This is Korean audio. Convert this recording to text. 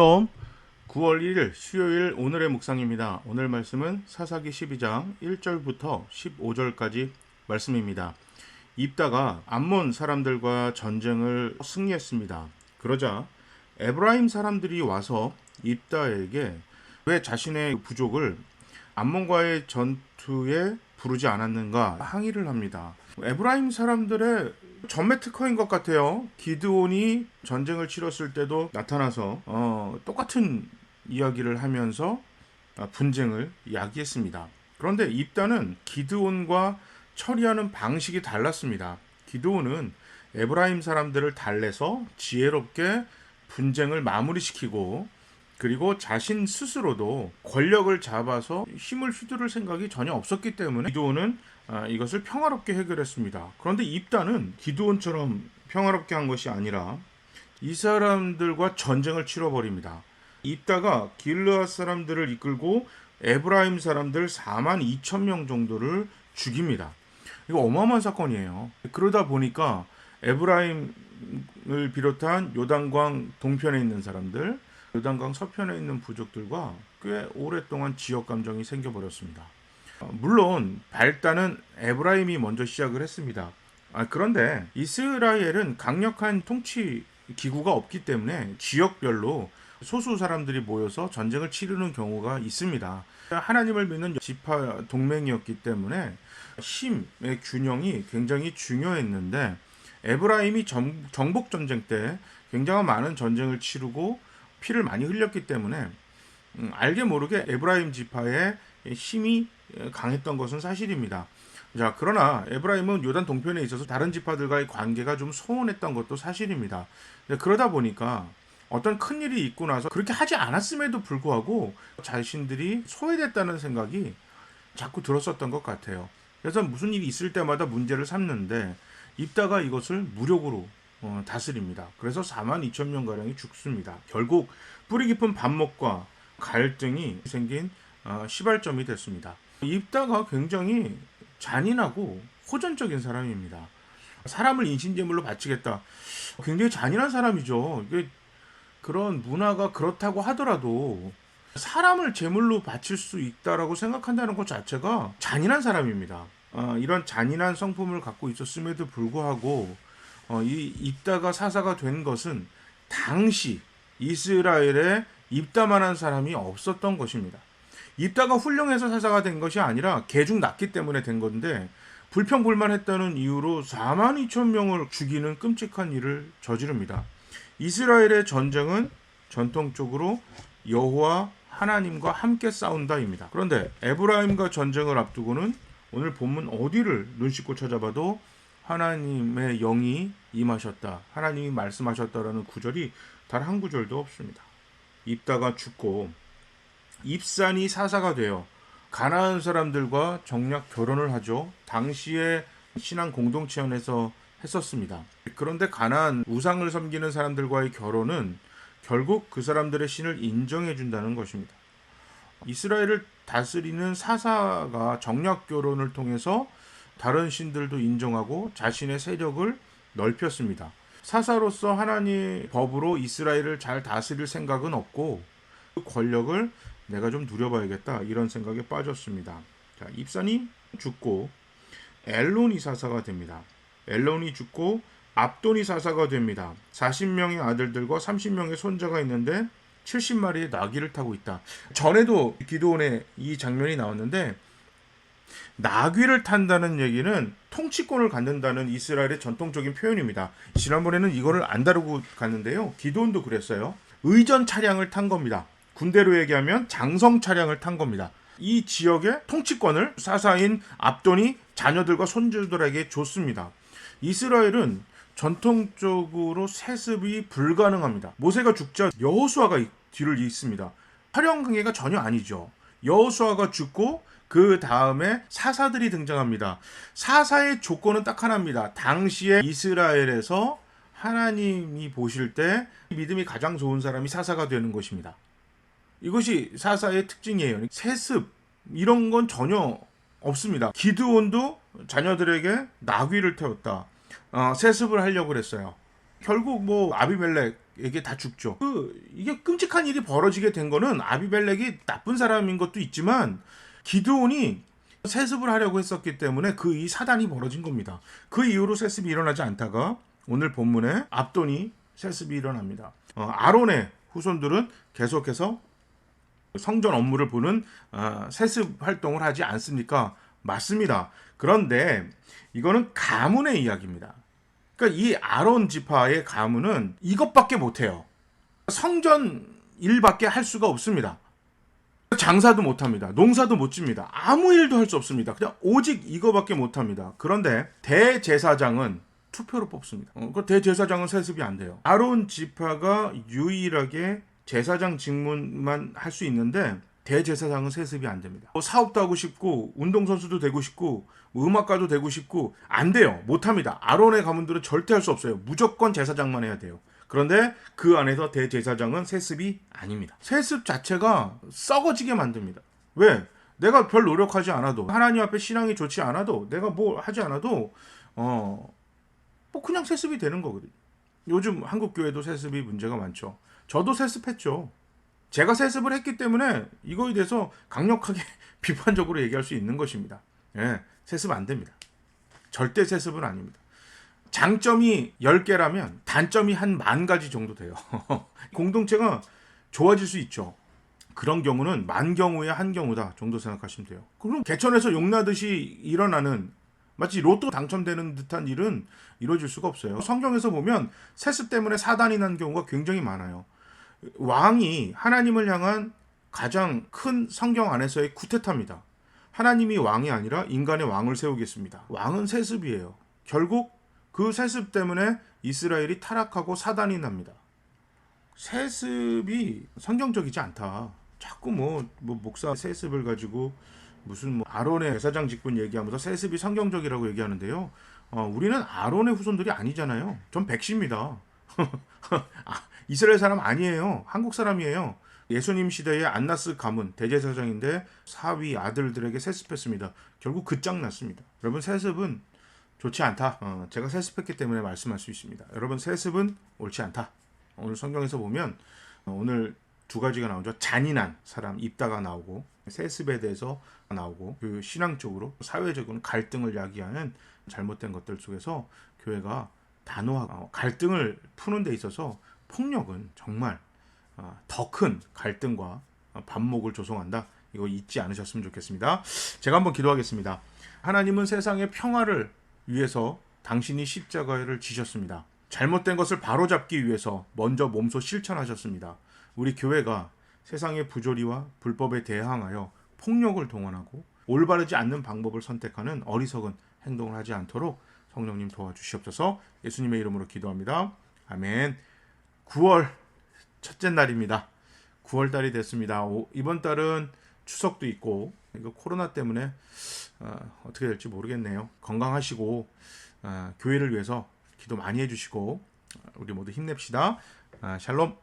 샬롬. 9월 1일 수요일 오늘의 묵상입니다. 오늘 말씀은 사사기 12장 1절부터 15절까지 말씀입니다. 입다가 암몬 사람들과 전쟁을 승리했습니다. 그러자 에브라임 사람들이 와서 입다에게 왜 자신의 부족을 암몬과의 전투에 부르지 않았는가 항의를 합니다. 에브라임 사람들의 전매 특허인 것 같아요. 기드온이 전쟁을 치렀을 때도 나타나서 똑같은 이야기를 하면서 분쟁을 야기했습니다. 그런데 입다는 기드온과 처리하는 방식이 달랐습니다. 기드온은 에브라임 사람들을 달래서 지혜롭게 분쟁을 마무리시키고, 그리고 자신 스스로도 권력을 잡아서 힘을 휘두를 생각이 전혀 없었기 때문에 기드온은 이것을 평화롭게 해결했습니다. 그런데 입다는 기드온처럼 평화롭게 한 것이 아니라 이 사람들과 전쟁을 치러버립니다. 입다가 길르앗 사람들을 이끌고 에브라임 사람들 4만 2천 명 정도를 죽입니다. 이거 어마어마한 사건이에요. 그러다 보니까 에브라임을 비롯한 요단강 동편에 있는 사람들, 요단강 서편에 있는 부족들과 꽤 오랫동안 지역 감정이 생겨버렸습니다. 물론 발단은 에브라임이 먼저 시작을 했습니다. 그런데 이스라엘은 강력한 통치 기구가 없기 때문에 지역별로 소수 사람들이 모여서 전쟁을 치르는 경우가 있습니다. 하나님을 믿는 지파 동맹이었기 때문에 힘의 균형이 굉장히 중요했는데, 에브라임이 정복 전쟁 때 굉장히 많은 전쟁을 치르고 피를 많이 흘렸기 때문에 알게 모르게 에브라임 지파의 힘이 강했던 것은 사실입니다. 자, 그러나 에브라임은 요단 동편에 있어서 다른 지파들과의 관계가 좀 소원했던 것도 사실입니다. 그러다 보니까 어떤 큰 일이 있고 나서 그렇게 하지 않았음에도 불구하고 자신들이 소외됐다는 생각이 자꾸 들었었던 것 같아요. 그래서 무슨 일이 있을 때마다 문제를 삼는데 입다가 이것을 무력으로 다스립니다. 그래서 4만 2천 명가량이 죽습니다. 결국 뿌리 깊은 반목과 갈등이 생긴 시발점이 됐습니다. 입다가 굉장히 잔인하고 호전적인 사람입니다. 사람을 인신제물로 바치겠다. 굉장히 잔인한 사람이죠. 그런 문화가 그렇다고 하더라도 사람을 제물로 바칠 수 있다라고 생각한다는 것 자체가 잔인한 사람입니다. 이런 잔인한 성품을 갖고 있었음에도 불구하고 이 입다가 사사가 된 것은 당시 이스라엘에 입다만한 사람이 없었던 것입니다. 입다가 훌륭해서 사사가 된 것이 아니라 개중 났기 때문에 된 건데, 불평불만했다는 이유로 4만 2천 명을 죽이는 끔찍한 일을 저지릅니다. 이스라엘의 전쟁은 전통적으로 여호와 하나님과 함께 싸운다입니다. 그런데 에브라임과 전쟁을 앞두고는 오늘 본문 어디를 눈 씻고 찾아봐도 하나님의 영이 임하셨다, 하나님이 말씀하셨다라는 구절이 단 한 구절도 없습니다. 입다가 죽고 입산이 사사가 되어 가나안 사람들과 정략 결혼을 하죠. 당시에 신앙 공동체 안에서 했었습니다. 그런데 가나안 우상을 섬기는 사람들과의 결혼은 결국 그 사람들의 신을 인정해 준다는 것입니다. 이스라엘을 다스리는 사사가 정략 결혼을 통해서 다른 신들도 인정하고 자신의 세력을 넓혔습니다. 사사로서 하나님의 법으로 이스라엘을 잘 다스릴 생각은 없고 그 권력을 내가 좀 누려봐야겠다, 이런 생각에 빠졌습니다. 자, 입산이 죽고 엘론이 사사가 됩니다. 엘론이 죽고 압돈이 사사가 됩니다. 40명의 아들들과 30명의 손자가 있는데 70마리의 나귀를 타고 있다. 전에도 기드온의 이 장면이 나왔는데, 나귀를 탄다는 얘기는 통치권을 갖는다는 이스라엘의 전통적인 표현입니다. 지난번에는 이거를 안 다루고 갔는데요. 기드온도 그랬어요. 의전 차량을 탄 겁니다. 군대로 얘기하면 장성 차량을 탄 겁니다. 이 지역의 통치권을 사사인 압돈이 자녀들과 손주들에게 줬습니다. 이스라엘은 전통적으로 세습이 불가능합니다. 모세가 죽자 여호수아가 뒤를 잇습니다. 활용 관계가 전혀 아니죠. 여호수아가 죽고 그 다음에 사사들이 등장합니다. 사사의 조건은 딱 하나입니다. 당시에 이스라엘에서 하나님이 보실 때 믿음이 가장 좋은 사람이 사사가 되는 것입니다. 이것이 사사의 특징이에요. 세습 이런 건 전혀 없습니다. 기드온도 자녀들에게 나귀를 태웠다. 세습을 하려고 그랬어요. 결국 아비멜렉 가족에게 다 죽죠. 이게 끔찍한 일이 벌어지게 된 거는 아비멜렉이 나쁜 사람인 것도 있지만 기드온이 세습을 하려고 했었기 때문에 이 사단이 벌어진 겁니다. 그 이후로 세습이 일어나지 않다가 오늘 본문에 압돈이 세습이 일어납니다. 아론의 후손들은 계속해서 성전 업무를 보는 세습 활동을 하지 않습니까? 맞습니다. 그런데 이거는 가문의 이야기입니다. 그러니까 이 아론 지파의 가문은 이것밖에 못해요. 성전 일밖에 할 수가 없습니다. 장사도 못합니다. 농사도 못 집니다. 아무 일도 할 수 없습니다. 그냥 오직 이거밖에 못합니다. 그런데 대제사장은 투표로 뽑습니다. 그 대제사장은 세습이 안 돼요. 아론 지파가 유일하게 제사장 직문만 할 수 있는데 대제사장은 세습이 안 됩니다. 사업도 하고 싶고 운동선수도 되고 싶고 음악가도 되고 싶고 안 돼요. 못합니다. 아론의 가문들은 절대 할 수 없어요. 무조건 제사장만 해야 돼요. 그런데 그 안에서 대제사장은 세습이 아닙니다. 세습 자체가 썩어지게 만듭니다. 왜? 내가 별 노력하지 않아도, 하나님 앞에 신앙이 좋지 않아도, 내가 뭐 하지 않아도 뭐 그냥 세습이 되는 거거든요. 요즘 한국 교회도 세습이 문제가 많죠. 저도 세습했죠. 제가 세습을 했기 때문에 이거에 대해서 강력하게 비판적으로 얘기할 수 있는 것입니다. 예, 세습 안 됩니다. 절대 세습은 아닙니다. 장점이 10개라면 단점이 한 10,000가지 정도 돼요. 공동체가 좋아질 수 있죠. 그런 경우는 10,000경우에 1경우다 정도 생각하시면 돼요. 그럼 개천에서 용나듯이 일어나는, 마치 로또 당첨되는 듯한 일은 이루어질 수가 없어요. 성경에서 보면 세습 때문에 사단이 난 경우가 굉장히 많아요. 왕이 하나님을 향한 가장 큰 성경 안에서의 쿠데타입니다. 하나님이 왕이 아니라 인간의 왕을 세우겠습니다. 왕은 세습이에요. 결국 그 세습 때문에 이스라엘이 타락하고 사단이 납니다. 세습이 성경적이지 않다. 자꾸 뭐 목사 세습을 가지고 무슨 아론의 제사장 직분 얘기하면서 세습이 성경적이라고 얘기하는데요. 우리는 아론의 후손들이 아니잖아요. 전 백시입니다. 이스라엘 사람 아니에요. 한국 사람이에요. 예수님 시대의 안나스 가문 대제사장인데 사위 아들들에게 세습했습니다. 결국 끝장났습니다. 여러분, 세습은 좋지 않다. 제가 세습했기 때문에 말씀할 수 있습니다. 여러분, 세습은 옳지 않다. 오늘 성경에서 보면 오늘 2가지가 나오죠. 잔인한 사람 입다가 나오고 세습에 대해서 나오고, 그 신앙적으로 사회적으로 갈등을 야기하는 잘못된 것들 속에서 교회가 단호하고 갈등을 푸는 데 있어서 폭력은 정말 더 큰 갈등과 반목을 조성한다. 이거 잊지 않으셨으면 좋겠습니다. 제가 한번 기도하겠습니다. 하나님은 세상의 평화를 위해서 당신이 십자가를 지셨습니다. 잘못된 것을 바로잡기 위해서 먼저 몸소 실천하셨습니다. 우리 교회가 세상의 부조리와 불법에 대항하여 폭력을 동원하고 올바르지 않는 방법을 선택하는 어리석은 행동을 하지 않도록 성령님 도와주시옵소서. 예수님의 이름으로 기도합니다. 아멘. 9월 첫째 날입니다. 9월달이 됐습니다. 이번 달은 추석도 있고 이거 코로나 때문에 어떻게 될지 모르겠네요. 건강하시고 교회를 위해서 기도 많이 해주시고 우리 모두 힘냅시다. 샬롬.